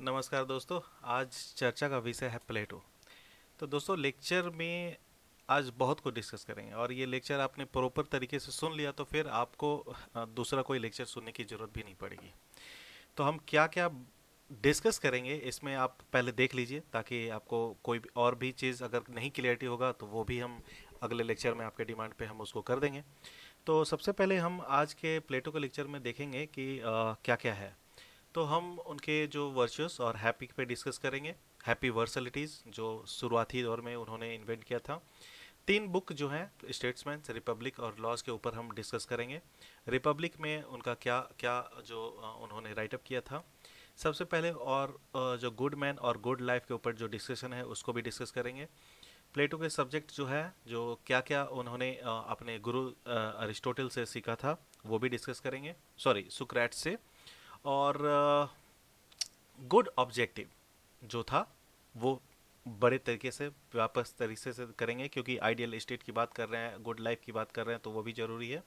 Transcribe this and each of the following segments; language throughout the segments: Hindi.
नमस्कार दोस्तों। आज चर्चा का विषय है प्लेटो। तो दोस्तों लेक्चर में आज बहुत कुछ डिस्कस करेंगे और ये लेक्चर आपने प्रॉपर तरीके से सुन लिया तो फिर आपको दूसरा कोई लेक्चर सुनने की ज़रूरत भी नहीं पड़ेगी। तो हम क्या क्या डिस्कस करेंगे इसमें आप पहले देख लीजिए, ताकि आपको कोई भी और भी चीज़ अगर नहीं क्लियरिटी होगा तो वो भी हम अगले लेक्चर में आपके डिमांड पे हम उसको कर देंगे। तो सबसे पहले हम आज के प्लेटो के लेक्चर में देखेंगे कि क्या क्या है। तो हम उनके जो वर्चुअस और हैप्पी पे डिस्कस करेंगे। हैप्पी वर्सलिटीज़ जो शुरुआती दौर में उन्होंने इन्वेंट किया था। तीन बुक जो हैं स्टेट्समैन, रिपब्लिक और लॉज के ऊपर हम डिस्कस करेंगे। रिपब्लिक में उनका क्या क्या जो उन्होंने राइटअप किया था सबसे पहले, और जो गुड मैन और गुड लाइफ के ऊपर जो डिस्कशन है उसको भी डिस्कस करेंगे। प्लेटो के सब्जेक्ट जो है, जो क्या क्या उन्होंने अपने गुरु अरिस्टोटल से सीखा था वो भी डिस्कस करेंगे, सॉरी सुक्रेट से। और गुड ऑब्जेक्टिव जो था वो बड़े तरीके से वापस तरीके से करेंगे, क्योंकि आइडियल स्टेट की बात कर रहे हैं, गुड लाइफ की बात कर रहे हैं, तो वो भी ज़रूरी है।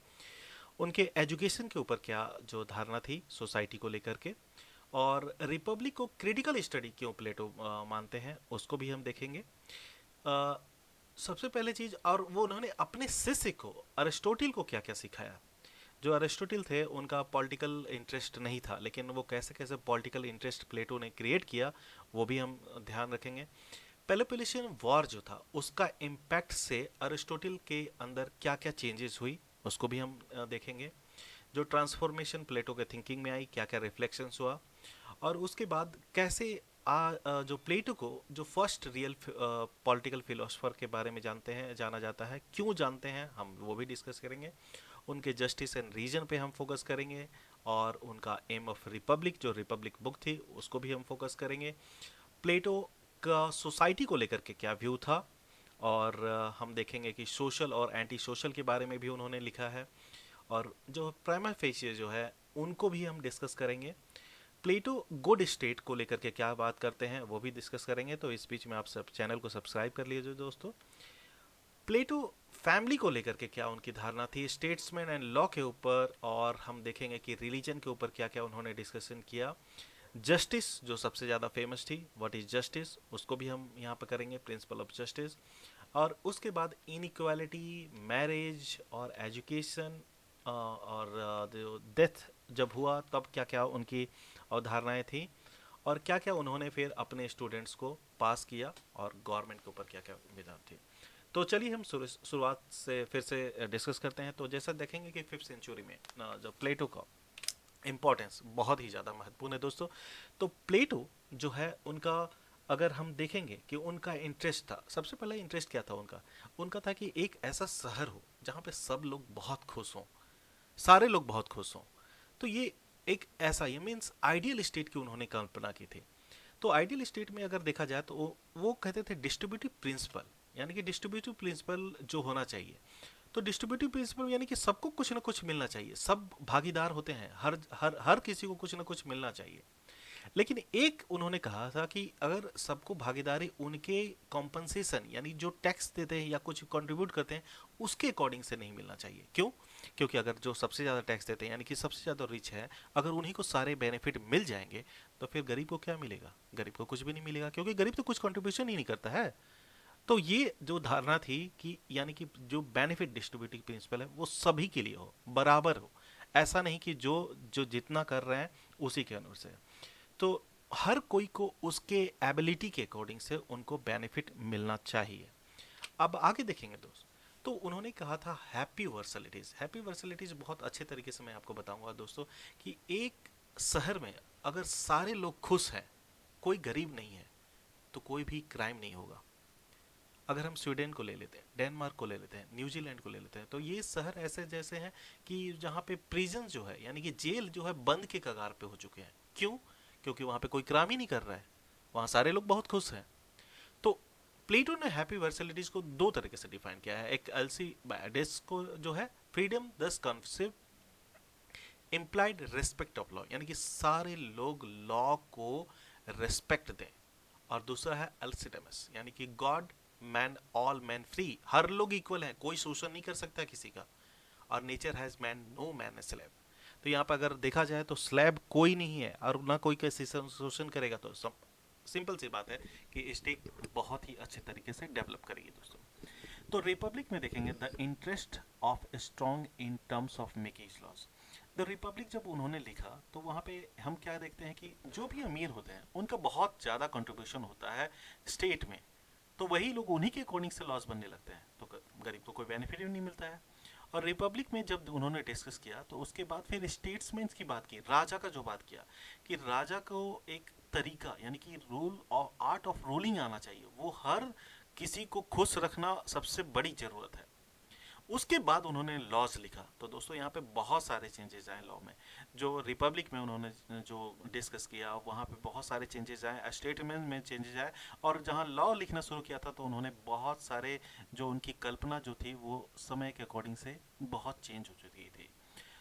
उनके एजुकेशन के ऊपर क्या जो धारणा थी सोसाइटी को लेकर के, और रिपब्लिक को क्रिटिकल स्टडी क्यों प्लेटो मानते हैं उसको भी हम देखेंगे। अ, सबसे पहले चीज़, और वो उन्होंने अपने शिष्य को अरिस्टोटल को क्या क्या सिखाया। जो अरिस्टोटल थे उनका पॉलिटिकल इंटरेस्ट नहीं था, लेकिन वो कैसे कैसे पॉलिटिकल इंटरेस्ट प्लेटो ने क्रिएट किया वो भी हम ध्यान रखेंगे। पेलोपोनेशियन वॉर जो था उसका इम्पैक्ट से अरिस्टोटल के अंदर क्या क्या चेंजेस हुई उसको भी हम देखेंगे। जो ट्रांसफॉर्मेशन प्लेटो के थिंकिंग में आई, क्या क्या रिफ्लेक्शंस हुआ, और उसके बाद कैसे जो प्लेटो को जो फर्स्ट रियल पॉलिटिकल फिलोसफर के बारे में जानते हैं, जाना जाता है, क्यों जानते हैं हम वो भी डिस्कस करेंगे। उनके जस्टिस एंड रीजन पे हम फोकस करेंगे, और उनका एम ऑफ रिपब्लिक जो रिपब्लिक बुक थी उसको भी हम फोकस करेंगे। प्लेटो का सोसाइटी को लेकर के क्या व्यू था, और हम देखेंगे कि सोशल और एंटी सोशल के बारे में भी उन्होंने लिखा है। और जो प्राइमा फेशियर जो है उनको भी हम डिस्कस करेंगे। प्लेटो गुड स्टेट को लेकर के क्या बात करते हैं वो भी डिस्कस करेंगे। तो इस बीच में आप सब चैनल को सब्सक्राइब कर लीजिए दोस्तों। प्लेटो फैमिली को लेकर के क्या उनकी धारणा थी स्टेट्समैन एंड लॉ के ऊपर, और हम देखेंगे कि रिलीजन के ऊपर क्या क्या उन्होंने डिस्कशन किया। जस्टिस जो सबसे ज़्यादा फेमस थी, व्हाट इज जस्टिस, उसको भी हम यहाँ पर करेंगे, प्रिंसिपल ऑफ जस्टिस। और उसके बाद इनइक्वालिटी, मैरिज और एजुकेशन, और जो डेथ जब हुआ तब क्या क्या उनकी अवधारणाएं थी, और क्या क्या उन्होंने फिर अपने स्टूडेंट्स को पास किया, और गवर्नमेंट के ऊपर क्या क्या विधान थी। तो चलिए हम शुरुआत से फिर से डिस्कस करते हैं। तो जैसा देखेंगे कि 5th सेंचुरी में जो प्लेटो का इम्पोर्टेंस बहुत ही ज़्यादा महत्वपूर्ण है दोस्तों। तो प्लेटो जो है उनका, अगर हम देखेंगे कि उनका इंटरेस्ट था, सबसे पहला इंटरेस्ट क्या था उनका। उनका था कि एक ऐसा शहर हो जहाँ पे सब लोग बहुत खुश हों, सारे लोग बहुत खुश हों। तो ये एक ऐसा, ये मीन्स आइडियल स्टेट की उन्होंने कल्पना की थी। तो आइडियल स्टेट में अगर देखा जाए तो वो कहते थे डिस्ट्रीब्यूटिव प्रिंसिपल, यानी कि डिस्ट्रीब्यूटिव प्रिंसिपल जो होना चाहिए। तो डिस्ट्रीब्यूटिव प्रिंसिपल यानी कि सबको कुछ ना कुछ मिलना चाहिए, सब भागीदार होते हैं, हर हर हर किसी को कुछ ना कुछ मिलना चाहिए। लेकिन एक उन्होंने कहा था कि अगर सबको भागीदारी उनके कॉम्पनसेशन यानी जो टैक्स देते हैं या कुछ कंट्रीब्यूट करते हैं उसके अकॉर्डिंग से नहीं मिलना चाहिए। क्यों? क्योंकि अगर जो सबसे ज़्यादा टैक्स देते हैं यानी कि सबसे ज़्यादा रिच है, अगर उन्हीं को सारे बेनिफिट मिल जाएंगे तो फिर गरीब को क्या मिलेगा? गरीब को कुछ भी नहीं मिलेगा, क्योंकि गरीब तो कुछ कंट्रीब्यूशन ही नहीं करता है। तो ये जो धारणा थी कि यानी कि जो बेनिफिट डिस्ट्रीब्यूटिव प्रिंसिपल है वो सभी के लिए हो, बराबर हो। ऐसा नहीं कि जो जो जितना कर रहे हैं उसी के अनुसार से। तो हर कोई को उसके एबिलिटी के अकॉर्डिंग से उनको बेनिफिट मिलना चाहिए। अब आगे देखेंगे दोस्त। तो उन्होंने कहा था हैप्पी वर्सलिटीज। हैप्पी वर्सलिटीज बहुत अच्छे तरीके से मैं आपको बताऊंगा दोस्तों, कि एक शहर में अगर सारे लोग खुश हैं, कोई गरीब नहीं है, तो कोई भी क्राइम नहीं होगा। अगर हम स्वीडन को ले लेते हैं, डेनमार्क को ले लेते हैं, न्यूजीलैंड को ले लेते हैं, तो ये शहर ऐसे जैसे हैं कि जहाँ पे प्रिजन जो है यानी कि जेल जो है बंद के कगार पे हो चुके हैं। क्यों? क्योंकि वहाँ पे कोई क्राइम ही नहीं कर रहा है, वहाँ सारे लोग बहुत खुश हैं। तो प्लेटो ने हैप्पी वर्सलिटीज को दो तरीके से डिफाइन किया है। एक एल्सी बैडेस को जो है फ्रीडम दस concept implied respect of law, यानी कि सारे लोग लॉ को रेस्पेक्ट दें। और दूसरा है अल्सिडेमस, यानी कि god man all men free, हर लोग इक्वल हैं, कोई शोषण नहीं कर सकता किसी का। और nature has man no man a slave. तो यहाँ पर अगर देखा जाए तो स्लैब कोई नहीं है और ना कोई कैसे शोषण करेगा, तो सिंपल सी बात है कि स्टेट बहुत ही अच्छे तरीके से डेवलप करेगी दोस्तों। तो रिपब्लिक में देखेंगे the interest of strong in terms of making laws. The Republic जब उन्होंने लिखा तो वहाँ पे हम क्या देखते हैं कि जो भी अमीर होते हैं उनका बहुत ज़्यादा कंट्रीब्यूशन होता है स्टेट में, तो वही लोग उन्हीं के अकॉर्डिंग से लॉस बनने लगते हैं, तो गरीब को कोई बेनिफिट भी नहीं मिलता है। और रिपब्लिक में जब उन्होंने डिस्कस किया तो उसके बाद फिर स्टेट्समैन की बात की, राजा का जो बात किया कि राजा को एक तरीका यानी कि रूल और आर्ट ऑफ रूलिंग आना चाहिए, वो हर किसी को खुश रखना सबसे बड़ी जरूरत है। उसके बाद उन्होंने लॉज लिखा। तो दोस्तों यहाँ पे बहुत सारे चेंजेस आए लॉ में, जो रिपब्लिक में उन्होंने जो डिस्कस किया वहाँ पे बहुत सारे चेंजेस आए, स्टेटमेंट में चेंजेस आए, और जहाँ लॉ लिखना शुरू किया था तो उन्होंने बहुत सारे जो उनकी कल्पना जो थी वो समय के अकॉर्डिंग से बहुत चेंज हो चुकी थी।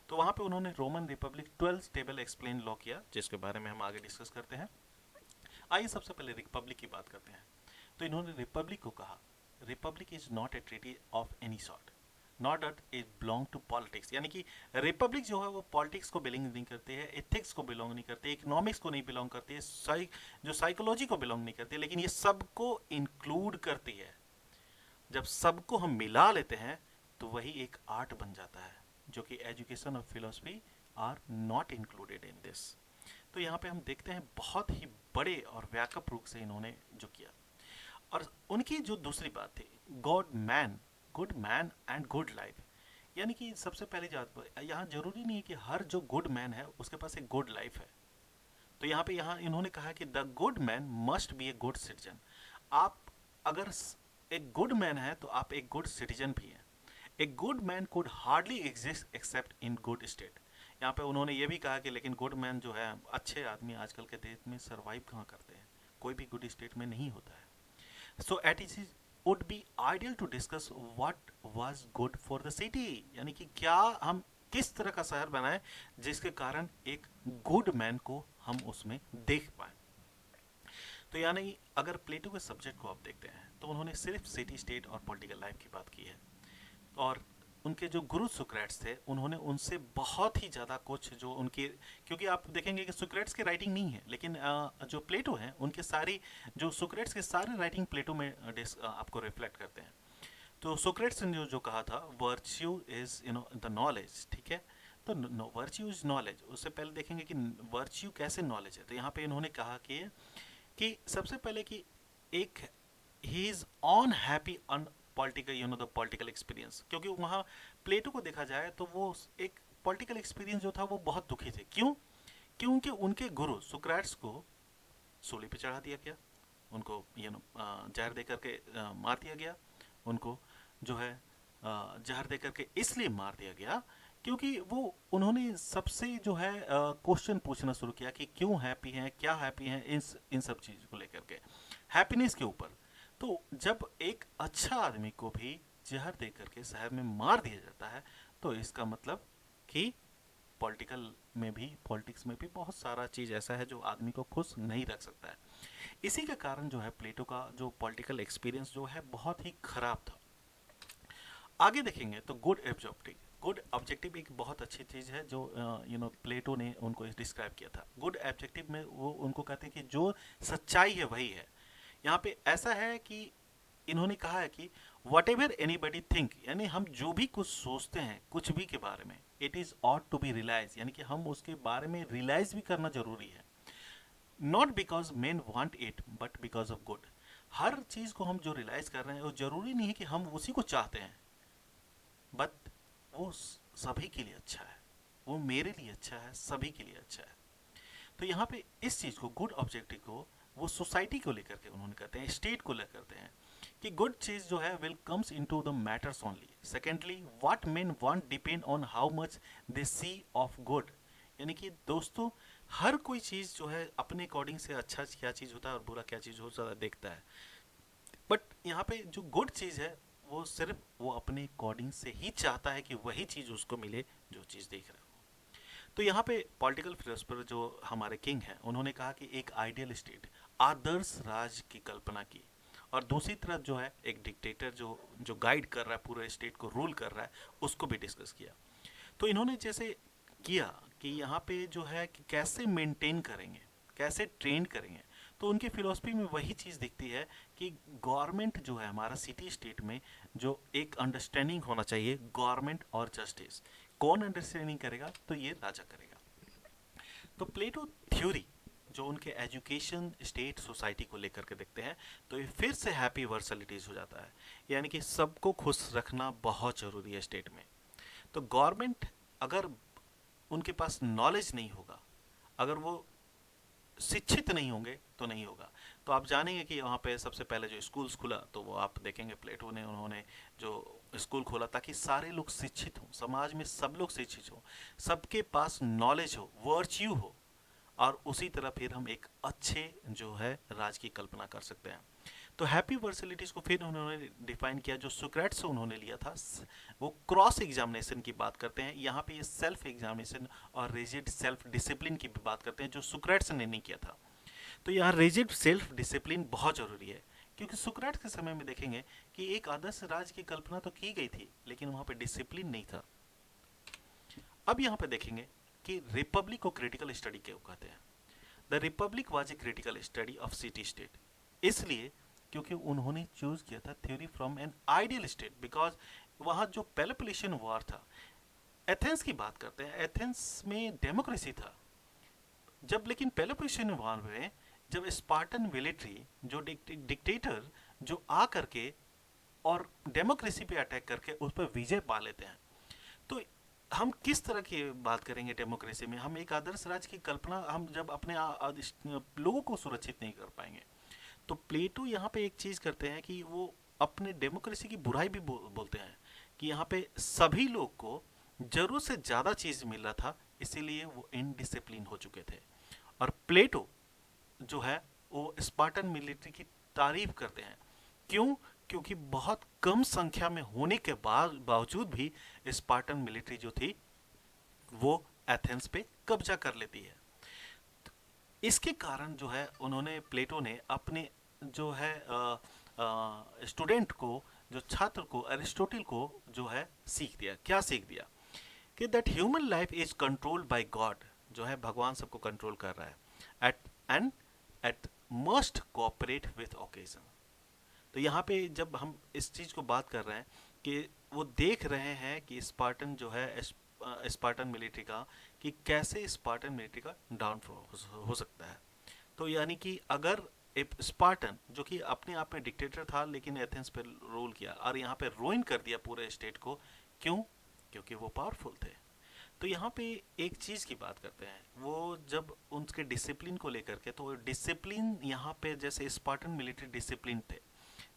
तो वहाँ पे उन्होंने Roman Republic 12 table explain law किया, जिसके बारे में हम आगे डिस्कस करते हैं। आइए सबसे पहले रिपब्लिक की बात करते हैं। तो इन्होंने रिपब्लिक को कहा, Republic is not a treaty of any sort, not that it belong to politics. यानी कि रिपब्लिक जो है वो पॉलिटिक्स को बिलोंग नहीं करती है, एथिक्स को बिलोंग नहीं करती है, इकोनॉमिक्स को नहीं बिलोंग करती है, जो साइकोलॉजी को बिलोंग नहीं करती है, लेकिन ये सबको इंक्लूड करती है। जब सबको हम मिला लेते हैं तो वही एक आर्ट बन जाता है, जो कि एजुकेशन और philosophy are not included in this. तो यहाँ पे हम देखते हैं बहुत ही बड़े और व्यापक रूप से इन्होंने जो किया। और उनकी जो दूसरी बात थी, good man and good life, यानी कि सबसे पहली बात, यहाँ जरूरी नहीं है कि हर जो गुड मैन है उसके पास एक गुड लाइफ है। तो यहाँ इन्होंने कहा कि the good man must be a good citizen. आप अगर एक गुड मैन है तो आप एक गुड सिटीजन भी हैं। A good man could hardly exist accept in good state. यहाँ पे उन्होंने ये भी कहा कि लेकिन गुड मैन जो है, अच्छे आदमी आजकल के देश में सरवाइव कहाँ करते हैं, कोई भी गुड स्टेट में नहीं होता है। So at it would be ideal to discuss what was good for the city, यानी कि क्या हम किस तरह का शहर बनाएं जिसके कारण एक गुड मैन को हम उसमें देख पाए। तो यानी अगर प्लेटो के सब्जेक्ट को आप देखते हैं तो उन्होंने सिर्फ सिटी स्टेट और पॉलिटिकल लाइफ की बात की है, और उनके जो गुरु सुक्रेट्स थे उन्होंने उनसे बहुत ही ज़्यादा कुछ जो उनके, क्योंकि आप देखेंगे कि सुक्रेट्स की राइटिंग नहीं है, लेकिन जो प्लेटो हैं उनके सारी, जो सुक्रेट्स के सारे राइटिंग प्लेटो में आपको रिफ्लेक्ट करते हैं। तो सुक्रेट्स ने जो कहा था, वर्च्यू इज द नॉलेज, ठीक है। तो वर्च्यू इज नॉलेज, उससे पहले देखेंगे कि वर्च्यू कैसे नॉलेज है। तो यहाँ पे इन्होंने कहा कि सबसे पहले कि एक he is on happy on political the political experience, क्योंकि वहाँ प्लेटो को देखा जाए तो वो एक पॉलिटिकल एक्सपीरियंस जो था वो बहुत दुखी थे। क्यों? क्योंकि उनके गुरु सुक्रेट्स को सूली पे चढ़ा दिया गया, उनको जहर दे करके मार दिया गया, उनको जो है जहर दे करके इसलिए मार दिया गया क्योंकि वो उन्होंने सबसे जो है क्वेश्चन पूछना शुरू किया कि क्यों हैप्पी हैं, क्या हैप्पी हैं, इन सब चीज़ को लेकर के, हैप्पीनेस के ऊपर। तो जब एक अच्छा आदमी को भी जहर दे करके शहर में मार दिया जाता है तो इसका मतलब कि पॉलिटिक्स में भी बहुत सारा चीज़ ऐसा है जो आदमी को खुश नहीं रख सकता है। इसी के कारण जो है प्लेटो का जो पॉलिटिकल एक्सपीरियंस जो है बहुत ही खराब था। आगे देखेंगे तो गुड ऑब्जेक्टिव एक बहुत अच्छी चीज़ है जो प्लेटो ने उनको डिस्क्राइब किया था। गुड ऑब्जेक्टिव में वो उनको कहते हैं कि जो सच्चाई है वही है। यहाँ पे ऐसा है कि इन्होंने कहा है कि वट एवर एनीबडी थिंक, यानी हम जो भी कुछ सोचते हैं कुछ भी के बारे में, it is ought to be realise, यानी कि हम उसके बारे में रियलाइज भी करना जरूरी है। Not because men want it but because of good. हर चीज को हम जो रियलाइज कर रहे हैं वो जरूरी नहीं है कि हम उसी को चाहते हैं, बट वो सभी के लिए अच्छा है, वो मेरे लिए अच्छा है, सभी के लिए अच्छा है। तो यहाँ पे इस चीज को, गुड ऑब्जेक्टिव को, वो सोसाइटी को लेकर के उन्होंने कहते हैं, स्टेट को लेकर करते हैं कि गुड चीज जो है will comes into the matters only. Secondly, what men want depend on how much they see of good, यानी कि दोस्तों हर कोई चीज जो है अपने अकॉर्डिंग से अच्छा क्या चीज होता है और बुरा क्या चीज होता है देखता है, बट यहाँ पे जो गुड चीज है वो सिर्फ वो अपने अकॉर्डिंग से ही चाहता है कि वही चीज उसको मिले जो चीज देख रहा है। तो यहाँ पे पॉलिटिकल फिलोसफर जो हमारे किंग हैं उन्होंने कहा कि एक आइडियल स्टेट, आदर्श राज की कल्पना की, और दूसरी तरफ जो है एक डिक्टेटर जो गाइड कर रहा है, पूरे स्टेट को रूल कर रहा है, उसको भी डिस्कस किया। तो इन्होंने जैसे किया कि यहाँ पे जो है कि कैसे मेंटेन करेंगे, कैसे ट्रेन करेंगे। तो उनकी फिलॉसफी में वही चीज़ दिखती है कि गवर्नमेंट जो है हमारा सिटी स्टेट में, जो एक अंडरस्टैंडिंग होना चाहिए गवर्नमेंट और जस्टिस। कौन अंडरस्टैंडिंग करेगा? तो ये राजा करेगा। तो प्लेटो थ्योरी जो उनके एजुकेशन स्टेट सोसाइटी को लेकर के देखते हैं, तो ये फिर से हैप्पी वर्सलिटीज हो जाता है, यानी कि सबको खुश रखना बहुत जरूरी है स्टेट में। तो गवर्नमेंट अगर उनके पास नॉलेज नहीं होगा, अगर वो शिक्षित नहीं होंगे तो नहीं होगा। तो आप जानेंगे कि वहाँ पे सबसे पहले जो स्कूल्स खुला, तो वो आप देखेंगे प्लेटो ने, उन्होंने जो स्कूल खोला ताकि सारे लोग शिक्षित हों, समाज में सब लोग शिक्षित हों, सबके पास नॉलेज हो, वर्च्यू हो, और उसी तरह फिर हम एक अच्छे जो है राज की कल्पना कर सकते हैं। तो हैप्पी वर्सलिटीज को फिर उन्होंने डिफाइन किया, जो सुक्रेट से उन्होंने लिया था। वो क्रॉस एग्जामिनेशन की बात करते हैं यहाँ पे, ये सेल्फ एग्जामिनेशन और रिजिड सेल्फ डिसिप्लिन की भी बात करते हैं, जो सुक्रेट्स ने नहीं किया था। तो यहाँ रिजिड सेल्फ डिसिप्लिन बहुत जरूरी है, क्योंकि सुक्रेट के समय में देखेंगे कि एक आदर्श राज की कल्पना तो की गई थी, लेकिन वहां पे डिसिप्लिन नहीं था। अब यहाँ पे देखेंगे कि रिपब्लिक को क्रिटिकल स्टडी क्यों कहते हैं। The Republic was a critical study of city state, इसलिए क्योंकि उन्होंने चूज किया था theory from an ideal state, because वहां जो पेलोपोलिशियन वॉर था, एथेंस की बात करते हैं, एथेंस में डेमोक्रेसी था। जब लेकिन पेलोपोलिशियन वॉर में जब स्पार्टन मिलिट्री जो डिक्टेटर जो आ करके और डेमोक्रेसी पे अटैक करके उस पर विजय पा लेते हैं, तो हम किस तरह की बात करेंगे डेमोक्रेसी में? हम एक आदर्श राज्य की कल्पना, हम जब अपने लोगों को सुरक्षित नहीं कर पाएंगे। तो प्लेटो यहाँ पे एक चीज करते हैं कि वो अपने डेमोक्रेसी की बुराई भी बोलते हैं कि यहाँ पे सभी लोग को जरूरत से ज्यादा चीज मिल रहा था, इसीलिए वो इनडिसिप्लिन हो चुके थे। और प्लेटो जो है वो स्पार्टन मिलिट्री की तारीफ करते हैं। क्यों? क्योंकि बहुत कम संख्या में होने के बावजूद भी स्पार्टन मिलिट्री जो थी वो एथेंस पे कब्जा कर लेती है। इसके कारण जो है उन्होंने, प्लेटो ने अपने जो है स्टूडेंट को, जो छात्र को, अरिस्टोटल को जो है सीख दिया। क्या सीख दिया? कि that human life is controlled by God, जो है भगवान सबको कंट्रोल कर रहा है, at and at must cooperate with occasion. तो यहाँ पे जब हम इस चीज को बात कर रहे हैं कि वो देख रहे हैं कि स्पार्टन जो है, स्पार्टन मिलिट्री का, कि कैसे स्पार्टन मिलिट्री का डाउनफॉल हो सकता है। तो यानी कि अगर एक स्पार्टन जो कि अपने आप में डिक्टेटर था, लेकिन एथेंस पे रूल किया और यहाँ पे रोइन कर दिया पूरे स्टेट को, क्यों? क्योंकि वो पावरफुल थे। तो यहाँ पे एक चीज की बात करते हैं, वो जब उनके डिसिप्लिन को लेकर के, तो डिसिप्लिन यहाँ पे जैसे स्पार्टन मिलिट्री डिसिप्लिन थे,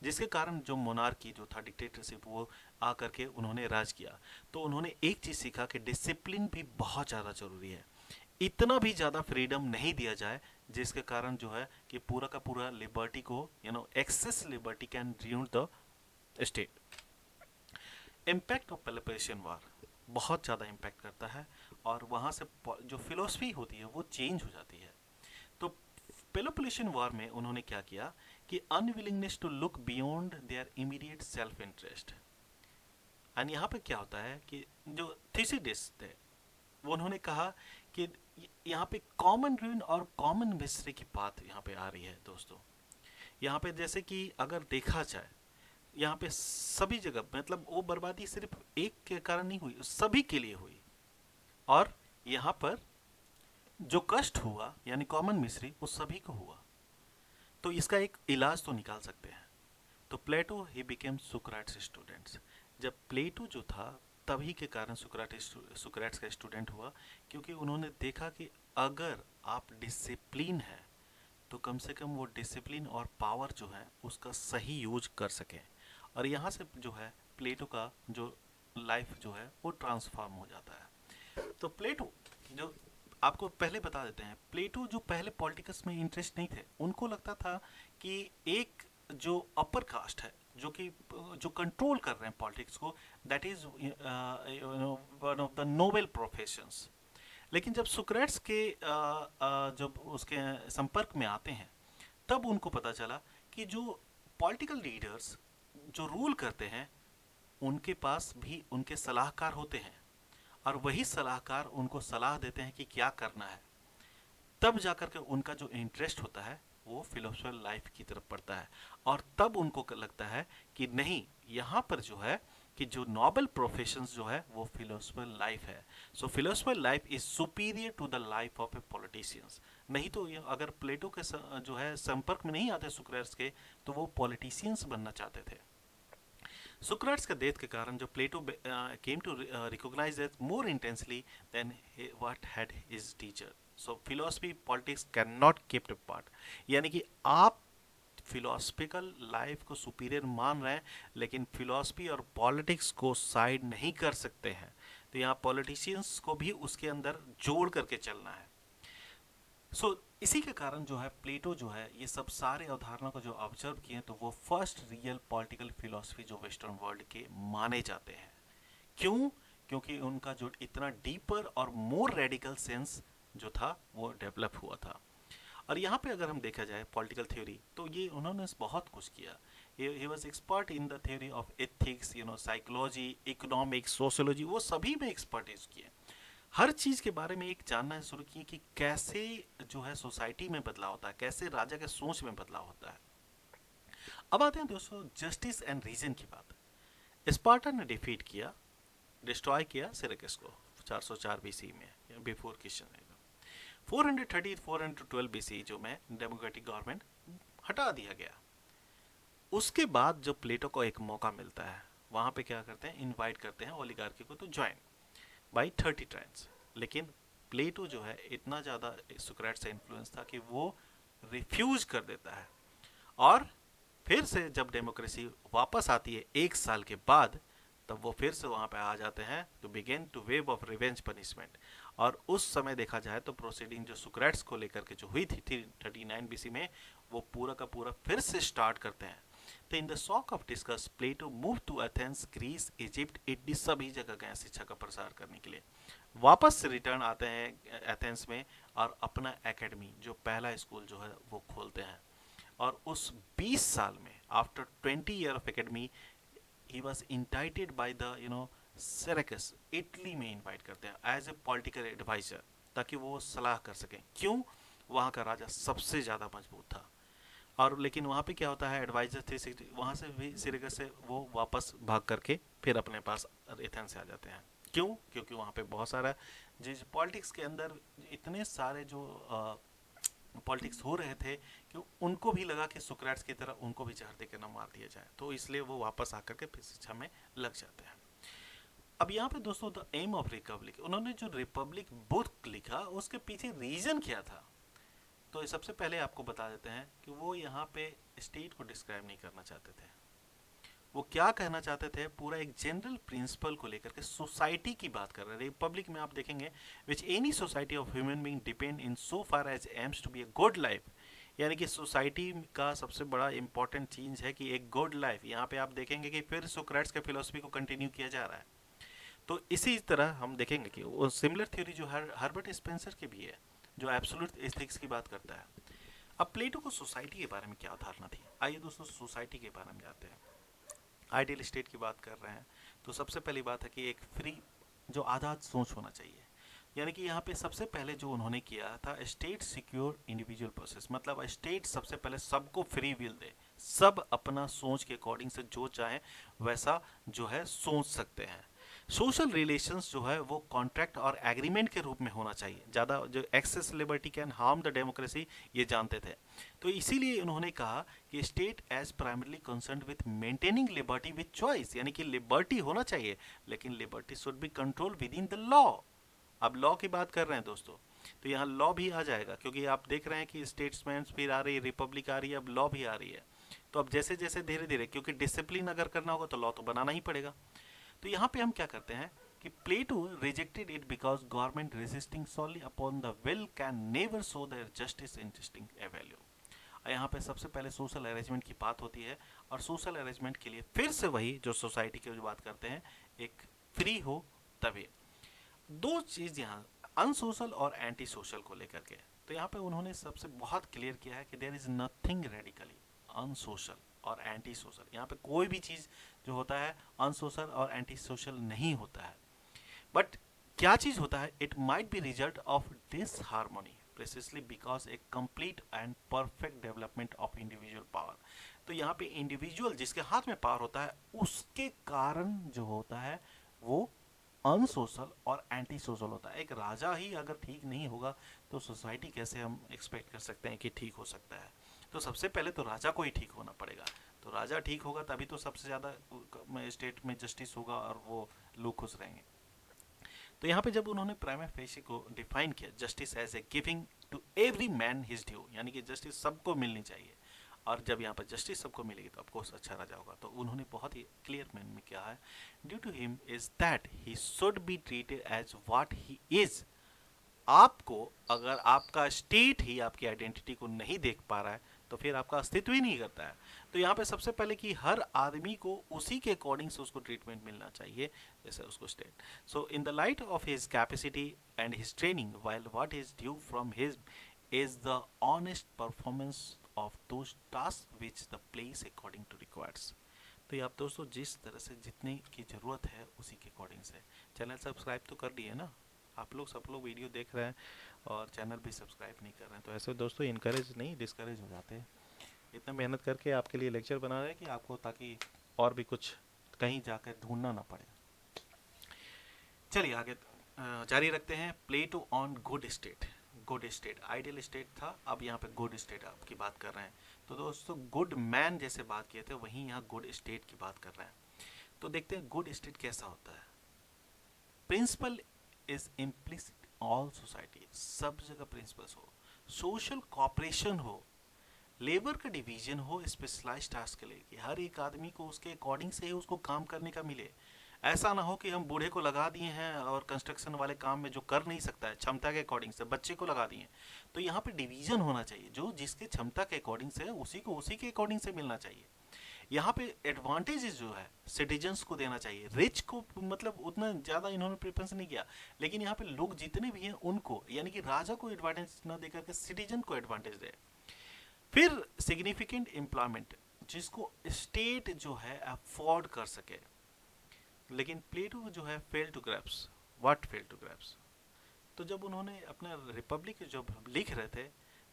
जिसके कारण जो मोनार्की जो था, डिक्टेटरशिप, वो आकर के उन्होंने राज किया। तो उन्होंने एक चीज सीखा कि डिसिप्लिन भी बहुत ज़्यादा जरूरी है। इतना भी ज़्यादा फ्रीडम नहीं दिया जाए जिसके कारण जो है कि पूरा का पूरा लिबर्टी को, excess liberty can ruin the state. Impact of Peloponnesian war बहुत ज़्यादा इम्पैक्ट करता है, और वहाँ से जो फिलोसफी होती है वो चेंज हो जाती है। तो पेलोपोनेशियन वार में उन्होंने क्या किया कि unwillingness to look beyond their immediate self interest. And यहाँ पे क्या होता है कि जो थीसिडिस थे, वो उन्होंने कहा कि यहाँ पे कॉमन रूइन और कॉमन मिस्ट्री की बात यहाँ पे आ रही है दोस्तों। यहाँ पे जैसे कि अगर देखा जाए, यहाँ पे सभी जगह, मतलब वो बर्बादी सिर्फ एक के कारण नहीं हुई, सभी के लिए हुई। और यहाँ पर जो कष्ट हुआ यानी कॉमन मिस्ट्री, वो सभी को हुआ। तो इसका एक इलाज तो निकाल सकते हैं। तो प्लेटो ही बिकेम सुक्राट्स स्टूडेंट्स। जब प्लेटो जो था, तभी के कारण सुक्राट्स का स्टूडेंट हुआ, क्योंकि उन्होंने देखा कि अगर आप डिसिप्लिन है तो कम से कम वो डिसिप्लिन और पावर जो है उसका सही यूज कर सकें। और यहाँ से जो है प्लेटो का जो लाइफ जो है वो ट्रांसफॉर्म हो जाता है। तो प्लेटो जो, आपको पहले बता देते हैं, प्लेटो जो पहले पॉलिटिक्स में इंटरेस्ट नहीं थे, उनको लगता था कि एक जो अपर कास्ट है जो कि जो कंट्रोल कर रहे हैं पॉलिटिक्स को, that is one of the noble professions. लेकिन जब सुक्रेट्स के जब उसके संपर्क में आते हैं, तब उनको पता चला कि जो पॉलिटिकल लीडर्स जो रूल करते हैं, उनके पास भी उनके सलाहकार होते हैं, और वही सलाहकार उनको सलाह देते हैं कि क्या करना है। तब जाकर के उनका जो इंटरेस्ट होता है वो फिलोसफिकल लाइफ की तरफ पड़ता है, और तब उनको लगता है कि नहीं, यहाँ पर जो है कि जो नोबल प्रोफेशन जो है वो फिलोसफिकल लाइफ है। So philosophical life is superior to the life of a politicians. नहीं तो ये अगर प्लेटो के जो है संपर्क में नहीं आते सुक्रेट्स के, तो वो पॉलिटिशियंस बनना चाहते थे। सुक्रेट्स के डेथ के कारण जो Plato came to recognise that more intensely than what had his teacher. So philosophy politics can not keep apart, यानी कि आप फिलोसफिकल लाइफ को सुपीरियर मान रहे हैं, लेकिन फिलोसफी और पॉलिटिक्स को साइड नहीं कर सकते हैं। तो यहाँ पॉलिटिशियंस को भी उसके अंदर जोड़ करके चलना है। इसी के कारण जो है प्लेटो जो है ये सब सारे अवधारणा को जो ऑब्जर्व किए, तो वो फर्स्ट रियल पॉलिटिकल फिलोसफी जो वेस्टर्न वर्ल्ड के माने जाते हैं। क्यों? क्योंकि उनका जो इतना डीपर और मोर रेडिकल सेंस जो था वो डेवलप हुआ था। और यहाँ पे अगर हम देखा जाए पॉलिटिकल थ्योरी, तो ये उन्होंने बहुत कुछ किया। He was expert in the theory of ethics, psychology, economics, sociology, वो सभी में एक्सपर्टीज किए। हर चीज के बारे में एक जानना शुरू किए कि कैसे जो है सोसाइटी में बदलाव होता है, कैसे राजा के सोच में बदलाव होता है। अब आते हैं दोस्तों जस्टिस एंड रीजन की बात। स्पार्टा ने डिफीट किया, डिस्ट्रॉय किया सिरकस को 404 बीसी में, बिफोर क्रिश्चियन। 430 412 बीसी जो में डेमोक्रेटिक गवर्नमेंट हटा दिया गया। उसके बाद जो प्लेटो को एक मौका मिलता है, वहां पे क्या करते हैं, इनवाइट करते हैं ओलिगार्की को तो ज्वाइन बाई 30 टाइम्स। लेकिन प्लेटो जो है इतना ज़्यादा सुक्रेट्स से इन्फ्लुएंस था कि वो रिफ्यूज कर देता है। और फिर से जब डेमोक्रेसी वापस आती है 1 साल के बाद, तब वो फिर से वहाँ पे आ जाते हैं to begin to wave of revenge punishment. और उस समय देखा जाए तो प्रोसीडिंग जो सुक्रेट्स को लेकर के जो हुई थी 39 बीसी में, वो पूरा का पूरा फिर से स्टार्ट करते हैं। तो in the shock of discuss Plato move to Athens, Greece, Egypt, Italy, सभी जगह गए शिक्षा का प्रसार करने के लिए। वापस से रिटर्न आते हैं एथेंस में और अपना एकेडमी जो पहला स्कूल जो है वो खोलते हैं। और उस 20 साल में after 20 year of academy he was invited by the Syracuse, Italy में इनवाइट करते हैं एज ए पॉलिटिकल एडवाइजर, ताकि वो सलाह कर सकें। क्यों? वहाँ का राजा सबसे ज़्यादा मजबूत था। और लेकिन वहाँ पे क्या होता है, एडवाइजर 360 वहाँ से भी सिरकस से वो वापस भाग करके फिर अपने पास एथेंस से आ जाते हैं। क्यों? क्योंकि वहाँ पे बहुत सारा जिस पॉलिटिक्स के अंदर इतने सारे जो पॉलिटिक्स हो रहे थे कि उनको भी लगा कि सुक्रेट्स की तरह उनको भी जहर देकर न मार दिया जाए, तो इसलिए वो वापस आकर के फिर शिक्षा में लग जाते हैं। अब यहाँ पे दोस्तों द एम ऑफ रिपब्लिक, उन्होंने जो रिपब्लिक बुक लिखा उसके पीछे रीजन क्या था, तो सबसे पहले आपको बता देते हैं कि वो यहाँ पे स्टेट को डिस्क्राइब नहीं करना चाहते थे। वो क्या कहना चाहते थे, पूरा एक जनरल प्रिंसिपल को लेकर के सोसाइटी की बात कर रहे हैं। रिपब्लिक में आप देखेंगे which any society of human being depend in so far as aims to be a good life, यानी कि सोसाइटी का सबसे बड़ा इंपॉर्टेंट चीज है कि एक गुड लाइफ। यहाँ पे आप देखेंगे कि फिर सोक्रेट्स के फिलोसफी को कंटिन्यू किया जा रहा है। तो इसी तरह हम देखेंगे कि वो सिमिलर थ्योरी जो हर्बर्ट स्पेंसर की भी है, जो एब्सोल्यूट एथिक्स की बात करता है। अब प्लेटो को सोसाइटी के बारे में क्या धारणा थी, आइए दोस्तों सोसाइटी के बारे में जानते हैं। आइडियल स्टेट की बात कर रहे हैं तो सबसे पहली बात है कि एक फ्री जो आज़ाद सोच होना चाहिए। यानी कि यहाँ पे सबसे पहले जो उन्होंने किया था, स्टेट सिक्योर इंडिविजुअल प्रोसेस, मतलब स्टेट सबसे पहले सबको फ्री विल दे, सब अपना सोच के अकॉर्डिंग से जो चाहे वैसा जो है सोच सकते हैं। सोशल रिलेशंस जो है वो कॉन्ट्रैक्ट और एग्रीमेंट के रूप में होना चाहिए, ज़्यादा जो excess liberty can harm the democracy, ये जानते थे। तो इसीलिए उन्होंने कहा कि state as primarily concern with maintaining liberty with choice, यानी कि लिबर्टी होना चाहिए लेकिन liberty should be control within the law. अब लॉ की बात कर रहे हैं दोस्तों, तो यहाँ लॉ भी आ जाएगा, क्योंकि आप देख रहे हैं कि स्टेट्समैन फिर आ रही है, रिपब्लिक आ रही है, अब लॉ भी आ रही है। तो अब जैसे जैसे धीरे धीरे, क्योंकि डिसिप्लिन अगर करना होगा तो लॉ तो बनाना ही पड़ेगा। तो यहाँ पे हम क्या करते हैं कि Plato rejected it because government resisting solely upon the will can never show their justice interesting a value. यहाँ पे सबसे पहले सोशल अरेंजमेंट की बात होती है, और सोशल अरेंजमेंट के लिए फिर से वही जो सोसाइटी की जो बात करते हैं, एक फ्री हो तभी। दो चीज यहाँ अनसोशल और एंटी सोशल को लेकर के, तो यहाँ पे उन्होंने सबसे बहुत क्लियर किया है कि there is nothing radically unsocial और एंटी सोशल। यहाँ पे कोई भी चीज जो होता है अनसोशल और एंटी सोशल नहीं होता है। बट क्या चीज होता है, it might be result of this harmony precisely because a complete and perfect development of individual power. तो यहाँ पे इंडिविजुअल जिसके हाथ में पावर होता है उसके कारण जो होता है वो अनसोशल और एंटी सोशल होता है। एक राजा ही अगर ठीक नहीं होगा तो सोसाइटी कैसे हम एक्सपेक्ट कर सकते हैं कि ठीक हो सकता है। तो सबसे पहले तो राजा को ही ठीक होना पड़ेगा। तो राजा ठीक होगा तभी तो सबसे ज़्यादा स्टेट में जस्टिस होगा और वो लोग खुश रहेंगे। तो यहाँ पे जब उन्होंने प्राइमा फेसी को डिफाइन किया justice as a giving to every man his due, यानी कि जस्टिस सबको मिलनी चाहिए, और जब यहाँ पर जस्टिस सबको मिलेगी तो ऑफकोर्स अच्छा राजा होगा। तो उन्होंने बहुत ही क्लियर मैन में क्या है, due to him is that he should be treated as what he is. आपको अगर आपका स्टेट ही आपकी आइडेंटिटी को नहीं देख पा रहा है तो फिर आपका अस्तित्व ही नहीं करता है। तो यहाँ पे सबसे पहले कि हर आदमी को उसी के अकॉर्डिंग से उसको ट्रीटमेंट मिलना चाहिए जैसे उसको state. So in the light of his capacity and his training while what is due from his is the honest performance of those tasks which the place according to requires। तो ये आप दोस्तों जिस तरह से जितने की ज़रूरत है उसी के अकॉर्डिंग से। चैनल सब्सक्राइब तो कर दिए ना आप लोग, सब लोग वीडियो देख रहे हैं और चैनल भी सब्सक्राइब नहीं कर रहे हैं, तो ऐसे दोस्तों इनकरेज नहीं डिस्करेज हो जाते हैं। इतना मेहनत करके आपके लिए लेक्चर बना रहे हैं कि आपको ताकि और भी कुछ कहीं जाकर ढूंढना ना पड़े। चलिए आगे जारी रखते हैं। Plato on good state. Good state ideal state था, अब यहाँ पे गुड स्टेट आपकी बात कर रहे हैं। तो दोस्तों गुड मैन जैसे बात किए थे वहीं यहाँ गुड स्टेट की बात कर रहे हैं। तो देखते हैं गुड स्टेट कैसा होता है। Principle is implicit all society, सब जगह प्रिंसिपल्स हो, सोशल कॉपरेशन हो, लेबर का डिवीजन हो स्पेशलाइज टास्क के लिए कि हर एक आदमी को उसके अकॉर्डिंग से ही उसको काम करने का मिले। ऐसा ना हो कि हम बूढ़े को लगा दिए हैं और कंस्ट्रक्शन वाले काम में जो कर नहीं सकता है क्षमता के अकॉर्डिंग से बच्चे को लगा दिए। तो यहाँ पे डिवीजन होना चाहिए, जो जिसके क्षमता के अकॉर्डिंग से उसी को उसी के अकॉर्डिंग से मिलना चाहिए। यहाँ पे एडवांटेजेस जो है सिटीजन्स को देना चाहिए, रिच को मतलब उतना ज़्यादा इन्होंने प्रेफरेंस नहीं किया, लेकिन यहाँ पे लोग जितने भी हैं उनको, यानी कि राजा को एडवांटेज न देकर के सिटीजन को एडवांटेज दे। फिर सिग्निफिकेंट एम्प्लॉयमेंट जिसको स्टेट जो है अफोर्ड कर सके। लेकिन प्लेटो जो है fail to grasps what fail to grasps. तो जब उन्होंने अपना रिपब्लिक जब लिख रहे थे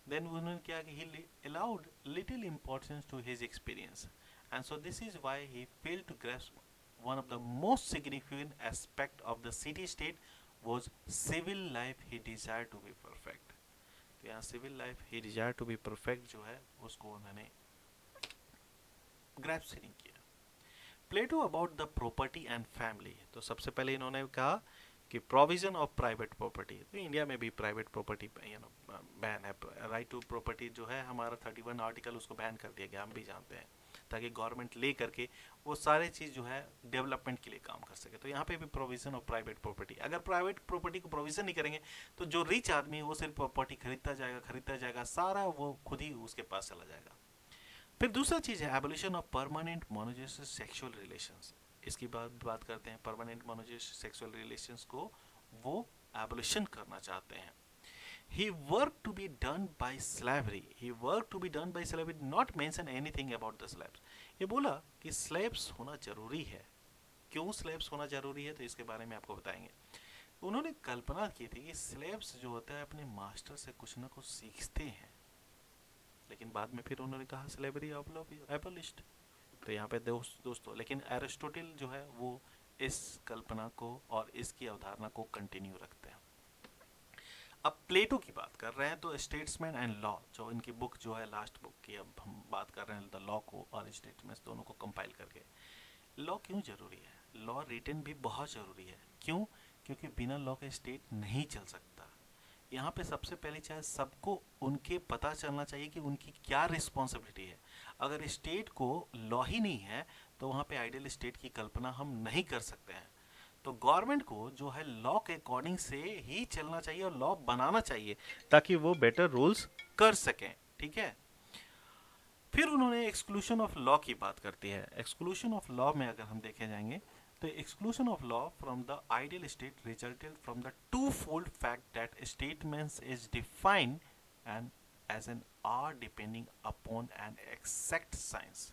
देन उन्होंने क्या कि he allowed little importance to his experience and so this is why he fail to grasp one of the most significant aspect of the city state was civil life he desire to be perfect. तो यहाँ civil life he desire to be perfect जो है उसको उन्होंने ग्रैप्स नहीं किया। Plato about the property and family. तो सबसे पहले इन्होंने कहा कि प्रोविजन ऑफ प्राइवेट प्रॉपर्टी। तो इंडिया में भी प्राइवेट प्रॉपर्टी बैन है, राइट टू प्रॉपर्टी जो है हमारा 31 आर्टिकल उसको बैन कर दिया गया, हम भी जानते हैं, ताकि गवर्नमेंट ले करके वो सारे चीज़ जो है डेवलपमेंट के लिए काम कर सके। तो यहाँ पे भी प्रोविजन ऑफ प्राइवेट प्रॉपर्टी, अगर प्राइवेट प्रॉपर्टी को प्रोविजन नहीं करेंगे तो जो रिच आदमी है वो सिर्फ प्रॉपर्टी खरीदता जाएगा, सारा वो खुद ही उसके पास चला जाएगा। फिर दूसरा चीज़ है abolition of permanent monogamous sexual relations. इसकी बात करते हैं, परमानेंट मोनोजेनियस सेक्सुअल रिलेशंस को वो एबोलिशन करना चाहते हैं। He worked to be done by slavery. He worked to be done by slavery. Not mention anything about the slaves. ये बोला कि स्लेब्स होना जरूरी है। क्यों स्लेब्स होना जरूरी है तो इसके बारे में आपको बताएंगे। उन्होंने कल्पना की थी कि स्लेब्स जो होता है अपने मास्टर से कुछ ना कुछ सीखते हैं, लेकिन बाद में फिर उन्होंने कहा स्लेवरी एबोलिश्ड। तो यहाँ पे दोस्तों लेकिन एरिस्टोटल जो है वो इस कल्पना को और इसकी अवधारणा को कंटिन्यू रखते हैं। अब प्लेटो की बात कर रहे हैं तो स्टेट्समैन एंड लॉ जो इनकी बुक जो है लास्ट बुक की, अब हम बात कर रहे हैं द लॉ को और स्टेट्समैन दोनों को कंपाइल करके। लॉ क्यों जरूरी है? लॉ रिटन भी बहुत जरूरी है। क्यों? क्योंकि बिना लॉ के स्टेट नहीं चल सकता। यहाँ पे सबसे पहले चाहे सबको उनके पता चलना चाहिए कि उनकी क्या रिस्पॉन्सिबिलिटी है। अगर स्टेट को लॉ ही नहीं है तो वहाँ पे आइडियल स्टेट की कल्पना हम नहीं कर सकते हैं। तो गवर्नमेंट को जो है लॉ के अकॉर्डिंग से ही चलना चाहिए और लॉ बनाना चाहिए ताकि वो बेटर रूल्स कर सकें। ठीक है। फिर उन्होंने एक्सक्लूशन ऑफ लॉ की बात करती है। एक्सक्लूशन ऑफ लॉ में अगर हम देखे जाएंगे तो exclusion of law from the ideal state resulted from the twofold fact that statements is defined and as an art depending upon an exact science।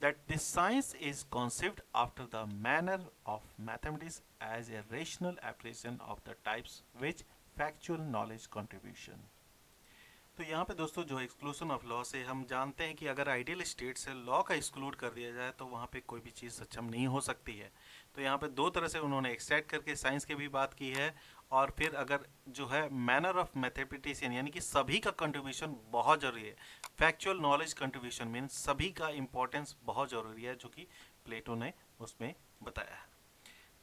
that this science is conceived after the manner of mathematics as a rational application of the types which factual knowledge contribution. तो यहाँ पे दोस्तों जो एक्सक्लूजन ऑफ लॉ से हम जानते हैं कि अगर आइडियल स्टेट से लॉ का एक्सक्लूड कर दिया जाए तो वहाँ पे कोई भी चीज़ सक्षम नहीं हो सकती है। तो यहाँ पे दो तरह से उन्होंने एक्सट्रैक्ट करके साइंस की भी बात की है, और फिर अगर जो है मैनर ऑफ मैथमेटिशियन यानी कि सभी का कंट्रीब्यूशन बहुत ज़रूरी है। फैक्चुअल नॉलेज कंट्रीब्यूशन मीन सभी का इंपॉर्टेंस बहुत ज़रूरी है, जो कि प्लेटो ने उसमें बताया है।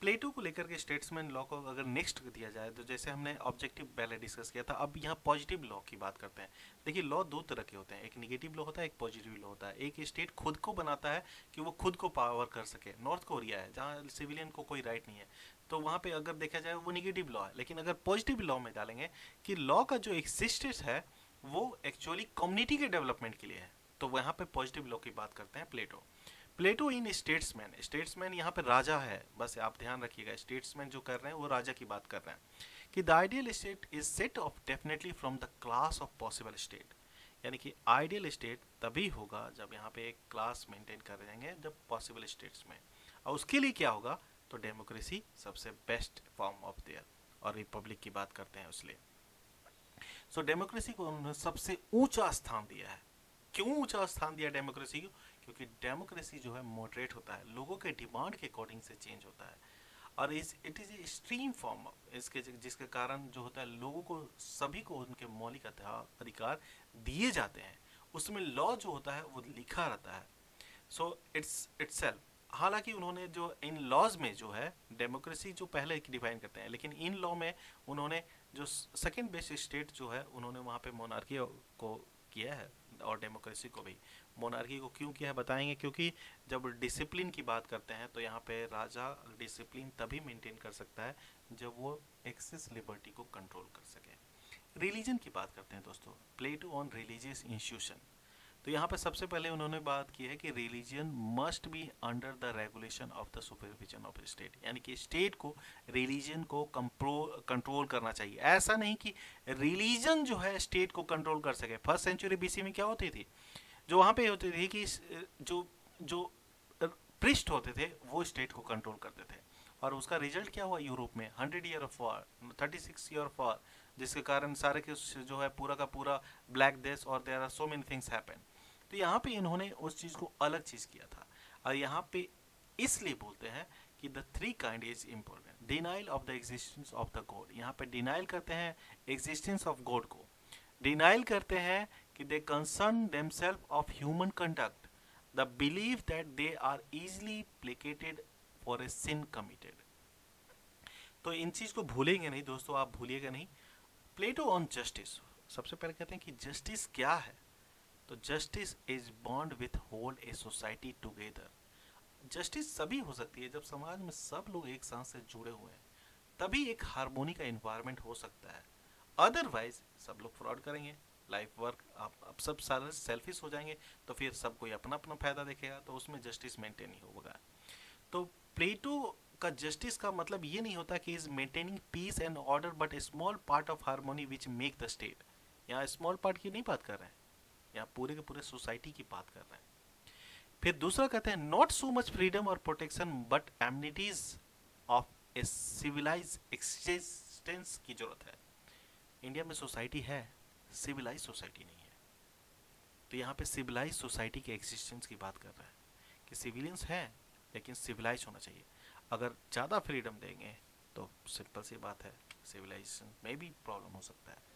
प्लेटो को लेकर के स्टेट्समैन लॉ को अगर नेक्स्ट दिया जाए तो जैसे हमने ऑब्जेक्टिव पहले डिस्कस किया था, अब यहाँ पॉजिटिव लॉ की बात करते हैं। देखिए लॉ दो तरह के होते हैं, एक निगेटिव लॉ होता है, एक पॉजिटिव लॉ होता है। एक स्टेट खुद को बनाता है कि वो खुद को पावर कर सके। नॉर्थ कोरिया है जहाँ सिविलियन को कोई राइट नहीं है, तो वहाँ पे अगर देखा जाए वो निगेटिव लॉ है। लेकिन अगर पॉजिटिव लॉ में डालेंगे कि लॉ का जो एग्जिस्टेंस है वो एक्चुअली कम्युनिटी के डेवलपमेंट के लिए है, तो वहाँ पे पॉजिटिव लॉ की बात करते हैं प्लेटो। प्लेटो इन स्टेट्समैन, स्टेट्समैन यहाँ पे राजा है, बस आप ध्यान रखिएगा, स्टेट्समैन जो कर रहे हैं वो राजा की बात कर रहे हैं कि the ideal state is set of definitely from the class of possible state. यानी कि आइडियल स्टेट तभी होगा जब यहाँ पे एक क्लास मेंटेन कर जाएंगे जब पॉसिबल स्टेट्स में, और उसके लिए क्या होगा, तो डेमोक्रेसी सबसे बेस्ट फॉर्म ऑफ देयर, और रिपब्लिक की बात करते हैं उसलिए। सो डेमोक्रेसी को उन्होंने सबसे ऊंचा स्थान दिया है। क्यों ऊंचा स्थान दिया डेमोक्रेसी को? क्योंकि डेमोक्रेसी जो है मॉडरेट होता है, लोगों के डिमांड के अकॉर्डिंग से चेंज होता है, और it is a extreme form इसके, जिसके कारण जो होता है लोगों को सभी को उनके मौलिक अधिकार दिए जाते हैं। उसमें लॉ जो होता है वो लिखा रहता है। सो इट्स इटसेल्फ, हालांकि उन्होंने जो इन लॉज में जो है डेमोक्रेसी जो पहले की डिफाइन करते हैं, लेकिन इन लॉ में उन्होंने जो सेकेंड बेस्ट स्टेट जो है उन्होंने वहाँ पे मोनार्की को किया है, और डेमोक्रेसी को भी। मोनार्की को क्यों किया है बताएंगे, क्योंकि जब डिसिप्लिन की बात करते हैं तो यहाँ पे राजा डिसिप्लिन तभी मेंटेन कर सकता है जब वो एक्सेस लिबर्टी को कंट्रोल कर सके। रिलीजन की बात करते हैं दोस्तों, प्लेटो ऑन रिलीजियस इंस्टीट्यूशन। तो यहाँ पे सबसे पहले उन्होंने बात की है कि religion must be under the regulation of the supervision of state, यानी कि स्टेट को रिलीजन को कंट्रोल करना चाहिए। ऐसा नहीं कि रिलीजन जो है स्टेट को कंट्रोल कर सके। फर्स्ट सेंचुरी बीसी में क्या होती थी, जो वहाँ पे होती थी कि जो जो पृष्ठ होते थे वो स्टेट को कंट्रोल करते थे, और उसका रिजल्ट क्या हुआ यूरोप में, 100 year of war, 36 year of war, जिसके कारण सारे के जो है पूरा का पूरा ब्लैक डेथ, और there are so many things happen. तो यहाँ पे इन्होंने उस चीज़ को अलग चीज़ किया था, और यहाँ पे इसलिए बोलते हैं कि the three kind is important. Denial of the existence of the God, यहाँ पे डिनाइल करते हैं एग्जिस्टेंस ऑफ गॉड को, डिनाइल करते हैं कि they concern themselves of human conduct, the believe that they are easily placated for a sin committed. तो इन चीज़ को भूलेंगे नहीं दोस्तों, आप भूलिएगा नहीं। प्लेटो ऑन जस्टिस, सबसे पहले कहते हैं कि जस्टिस क्या है, तो justice is bond with hold a society together. Justice सभी हो सकती है जब समाज में सब लोग एक साथ से जुड़े हुए हैं, तभी एक हार्मोनी का इन्वायरमेंट हो सकता है। अदरवाइज सब लोग फ्रॉड करेंगे, लाइफ वर्क आप सब सारे सेल्फिश हो जाएंगे, तो फिर सब कोई अपना अपना फायदा देखेगा, तो उसमें जस्टिस मेंटेन नहीं होगा। तो प्लेटो का जस्टिस का मतलब ये नहीं होता कि is maintaining peace and order but a small part of harmony which make the state. यहाँ स्मॉल पार्ट की नहीं बात कर रहे हैं, यहाँ पूरे के पूरे सोसाइटी की बात कर रहे हैं। फिर दूसरा कहते हैं नॉट सो मच फ्रीडम और protection but amenities of a civilise existence की जरूरत है। इंडिया में सोसाइटी है, सिविलाइज सोसाइटी नहीं है, तो यहाँ पे सिविलाइज सोसाइटी के एक्सिस्टेंस की बात कर रहा है कि सिविलियंस हैं लेकिन सिविलाइज होना चाहिए। अगर ज़्यादा फ्रीडम देंगे तो सिंपल सी बात है सिविलाइजेशन में भी प्रॉब्लम हो सकता है।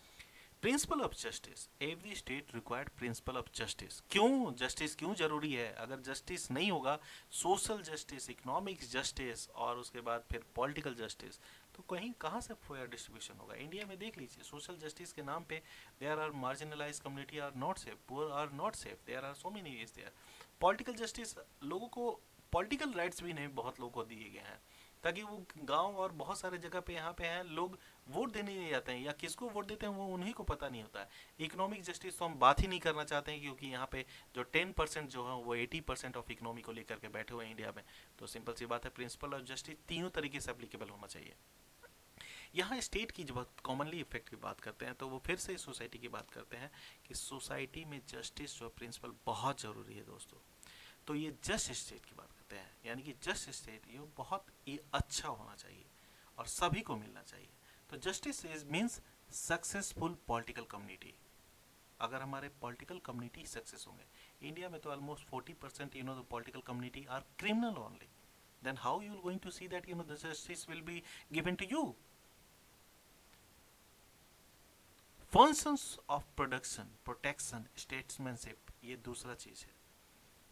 Principle of justice, every state required principle of justice. क्यों जस्टिस क्यों जरूरी है? अगर जस्टिस नहीं होगा, सोशल जस्टिस, इकोनॉमिक जस्टिस, और उसके बाद फिर पॉलिटिकल जस्टिस, तो कहीं कहाँ से फेयर डिस्ट्रीब्यूशन होगा? इंडिया में देख लीजिए, सोशल जस्टिस के नाम पे there are marginalise community are not safe, poor are not safe, there are so many is there. Political justice, लोगों को पॉलिटिकल राइट्स भी नहीं बहुत लोगों को दिए गए हैं, ताकि वो गांव और बहुत सारे जगह पे यहाँ पे हैं लोग वोट देने नहीं जाते हैं, या किसको वोट देते हैं वो उन्हीं को पता नहीं होता है। इकोनॉमिक जस्टिस तो हम बात ही नहीं करना चाहते हैं, क्योंकि यहाँ पे जो 10% जो है वो 80% ऑफ इकोनॉमी को लेकर के बैठे हुए हैं इंडिया में। तो सिंपल सी बात है, प्रिंसिपल ऑफ जस्टिस तीनों तरीके से अप्लीकेबल होना चाहिए। यहाँ स्टेट की जब कॉमनली इफेक्ट की बात करते हैं तो वो फिर से सोसाइटी की बात करते हैं कि सोसाइटी में जस्टिस जो प्रिंसिपल बहुत ज़रूरी है दोस्तों। तो ये जस्ट स्टेट की बात करते हैं, यानी कि जस्ट स्टेट ये बहुत ही अच्छा होना चाहिए और सभी को मिलना चाहिए। तो justice is means successful political community. अगर हमारे पॉलिटिकल कम्युनिटी सक्सेस होंगे, इंडिया में तो almost 40% the political community are criminal only, then how you are going to see that the justice will be given to you? Functions of production, protection, statesmanship, ये दूसरा चीज है,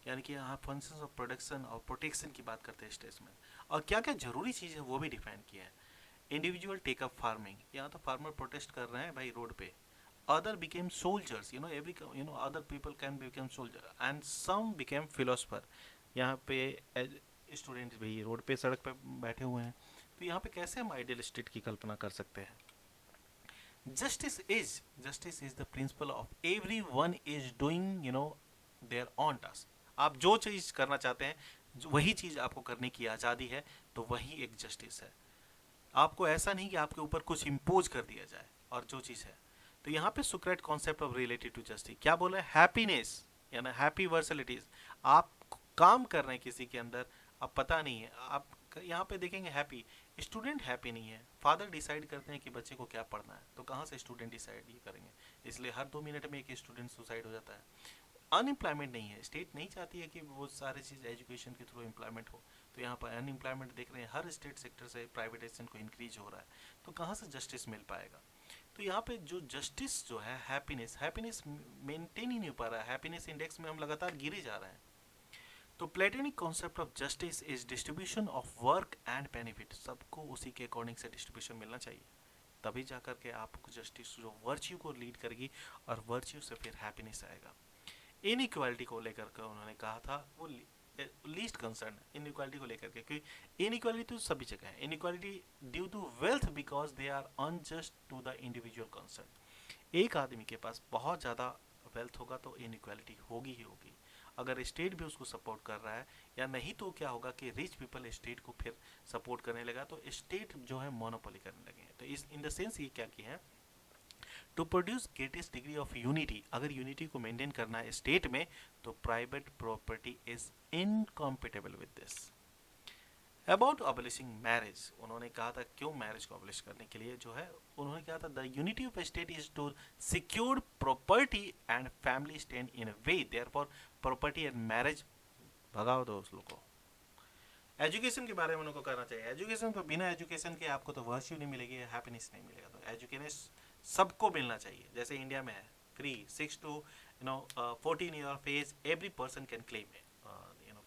यानी कि यहाँ फंक्शंस ऑफ प्रोडक्शन और प्रोटेक्शन की बात करते हैं स्टेट्समैन, और क्या क्या जरूरी चीज है वो भी डिफाइन किया है। इंडिविजुअल टेकअप फार्मिंग, यहाँ तो फार्मर प्रोटेस्ट कर रहे हैं भाई रोड पे, other became soldiers, every other people can become soldier and some became philosopher। यहाँ पे स्टूडेंट्स भी रोड पे सड़क पे बैठे हुए हैं, तो यहाँ पे कैसे हम आइडियल स्टेट की कल्पना कर सकते हैं। Justice is the principle of every one is doing their own task. आप जो चीज करना चाहते हैं वही चीज आपको करने की आज़ादी है, तो वही एक जस्टिस है। आपको ऐसा नहीं कि आपके ऊपर कुछ इम्पोज कर दिया जाए, और जो चीज है, तो यहाँ पे Socrates concept of related to justice क्या बोला है, हैप्पीनेस, यानी हैप्पी वर्सलिटीज। आप काम कर रहे हैं किसी के अंदर, अब पता नहीं है, आप यहाँ पे देखेंगे हैप्पी, स्टूडेंट हैप्पी नहीं है, फादर डिसाइड करते हैं कि बच्चे को क्या पढ़ना है, तो कहाँ से स्टूडेंट डिसाइड ये करेंगे, इसलिए हर 2 मिनट में एक स्टूडेंट सुसाइड हो जाता है। अनएम्प्लॉयमेंट नहीं है, स्टेट नहीं चाहती है कि वो सारी चीज़ एजुकेशन के थ्रू एम्प्लॉयमेंट हो, तो यहाँ पर अनएम्प्लॉयमेंट देख रहे हैं, हर स्टेट सेक्टर से प्राइवेटाइजेशन को इंक्रीज हो रहा है, तो कहाँ से जस्टिस मिल पाएगा। तो यहाँ पे जो जस्टिस जो है, हैप्पीनेस मेंटेन ही नहीं हो पा रहा है, हैप्पीनेस इंडेक्स में हम लगातार गिरे जा रहे हैं। तो platonic concept of justice is distribution of work and benefit, सबको उसी के अकॉर्डिंग से डिस्ट्रीब्यूशन मिलना चाहिए, तभी जाकर के आपको जस्टिस जो वर्च्यू को लीड करेगी, और वर्च्यू से फिर हैप्पीनेस आएगा। इनइक्वालिटी को लेकर के उन्होंने कहा था, वो लीस्ट कंसर्न इनइक्वालिटी को लेकर के, क्योंकि इनइक्वालिटी तो सभी जगह है, inequality due to wealth because they are unjust to the individual concern. एक आदमी के पास बहुत ज़्यादा वेल्थ होगा तो इनइक्वालिटी होगी ही होगी, अगर स्टेट भी उसको सपोर्ट कर रहा है या नहीं, तो क्या होगा कि रिच पीपल स्टेट को फिर सपोर्ट करने लगा, तो स्टेट जो है मोनोपोली करने लगे। तो इस इन द सेंस ये क्या किया है, to produce greatest degree of unity, अगर यूनिटी को मेंटेन करना है स्टेट में, तो private property is incompatible with this. About abolishing marriage, उन्होंने कहा था क्यों मैरिज को अबलिश करने के लिए जो है, उन्होंने कहा था the unity of state is to secure property and family stand in a way, therefore property and marriage भगाओ दो उस लोग को। एजुकेशन के बारे में उनको कहना चाहिए, एजुकेशन तो बिना एजुकेशन के आपको तो वर्च्यू नहीं मिलेगी, हैप्पीनेस नहीं मिलेगा, तो एजुकेशन सबको मिलना चाहिए, जैसे इंडिया में है free 6 to 14 year of age every person can claim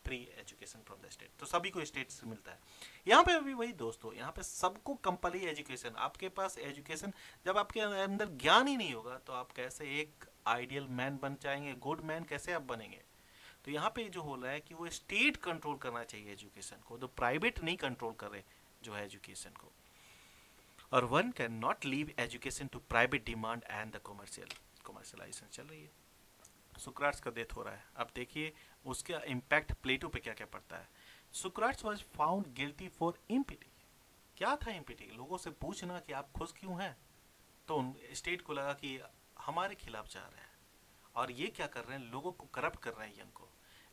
free education from the state, तो सभी को स्टेट से मिलता है। यहाँ पे भी वही दोस्तों, यहाँ पे सबको कंपल्सरी एजुकेशन, आपके पास एजुकेशन, जब आपके अंदर ज्ञान ही नहीं होगा तो आप कैसे एक आइडियल मैन बन जाएंगे, गुड मैन कैसे आप बनेंगे। तो यहाँ पे जो हो रहा है कि वो स्टेट कंट्रोल करना चाहिए एजुकेशन को, तो प्राइवेट नहीं कंट्रोल करे जो है एजुकेशन को, और one can not leave education to private demand and the commercialisation चल रही है। सुक्राट्स का डेथ हो रहा है, अब देखिए उसका इम्पैक्ट प्लेटो पे क्या क्या पड़ता है। Socrates was found guilty for impiety. क्या था इम्पिटी, लोगों से पूछना कि आप खुश क्यों हैं, तो स्टेट को लगा कि हमारे खिलाफ जा रहे हैं और ये क्या कर रहे हैं, लोगों को करप्ट कर रहे हैं यंग को।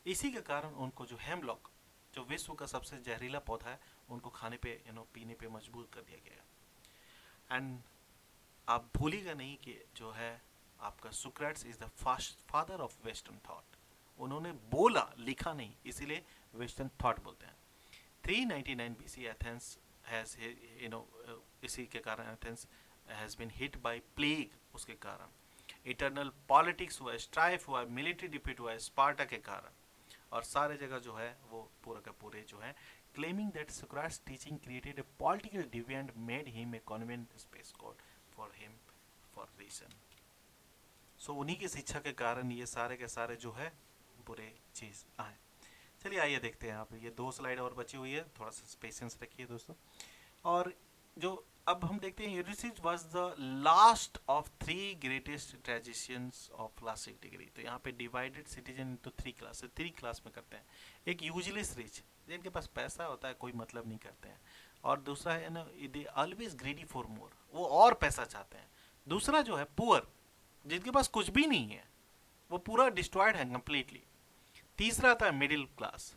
इसी के कारण उनको जो हेमलॉक, जो विश्व का सबसे जहरीला पौधा है, उनको खाने पे पीने पे मजबूर कर दिया गया। एंड आप भूलिएगा नहीं कि जो है आपका Socrates is the father of western thought. उन्होंने बोला, लिखा नहीं, इसीलिए वेस्टर्न थॉट बोलते हैं। 399 BC एथेंस हैज इसी के कारण Athens has been hit by plague, उसके कारण इंटरनल पॉलिटिक्स हुआ, स्ट्राइफ हुआ, मिलिट्री डिफीट हुआ स्पार्टा के कारण, और सारे जगह जो है वो पूरा का पूरे जो है claiming that Socrates' teaching created a political deviant made him a convenient space god for him for reason. So उन्हीं की शिक्षा के कारण ये सारे के सारे जो है बुरे चीज आए। चलिए आइए देखते हैं, आप ये 2 स्लाइड और बची हुई है, थोड़ा सा पेशेंस रखिए दोस्तों। और जो अब हम देखते हैं, university was the last of 3 greatest traditions of classic degree. तो यहाँ पे divided citizen into 3 class, 3 class में करते हैं। एक यूजलेस रिच, जिनके पास पैसा होता है, कोई मतलब नहीं करते हैं, और दूसरा है ना they always greedy for more, वो और पैसा चाहते हैं। दूसरा जो है पुअर, जिनके पास कुछ भी नहीं है, वो पूरा डिस्ट्रॉयड है कंप्लीटली। तीसरा था मिडिल क्लास,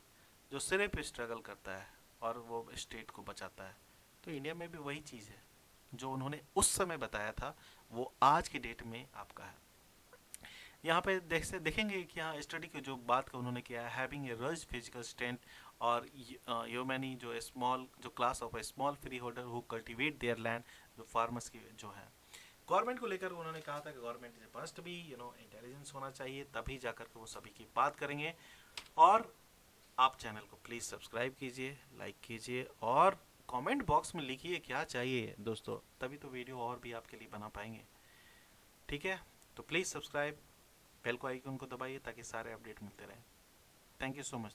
जो सिर्फ स्ट्रगल करता है और वो स्टेट को बचाता है। तो इंडिया में भी वही चीज़ है, जो उन्होंने उस समय बताया था वो आज की डेट में आपका है। यहाँ पे देखेंगे कि यहाँ स्टडी की जो बात का उन्होंने किया है, हैविंग ए रज फिजिकल स्ट्रेंथ और ह्यूमैनी जो स्मॉल जो class of A small free holder who cultivate there land, जो फार्मर्स की जो है। गवर्नमेंट को लेकर उन्होंने कहा था कि गवर्नमेंट मस्ट भी इंटेलिजेंस होना चाहिए, तभी जाकर के वो सभी की बात करेंगे। और आप चैनल को प्लीज़ सब्सक्राइब कीजिए, लाइक कीजिए और कमेंट बॉक्स में लिखिए क्या चाहिए दोस्तों, तभी तो वीडियो और भी आपके लिए बना पाएंगे। ठीक है, तो प्लीज़ सब्सक्राइब, बेल को आइकन को दबाइए ताकि सारे अपडेट मिलते रहें। Thank you so much.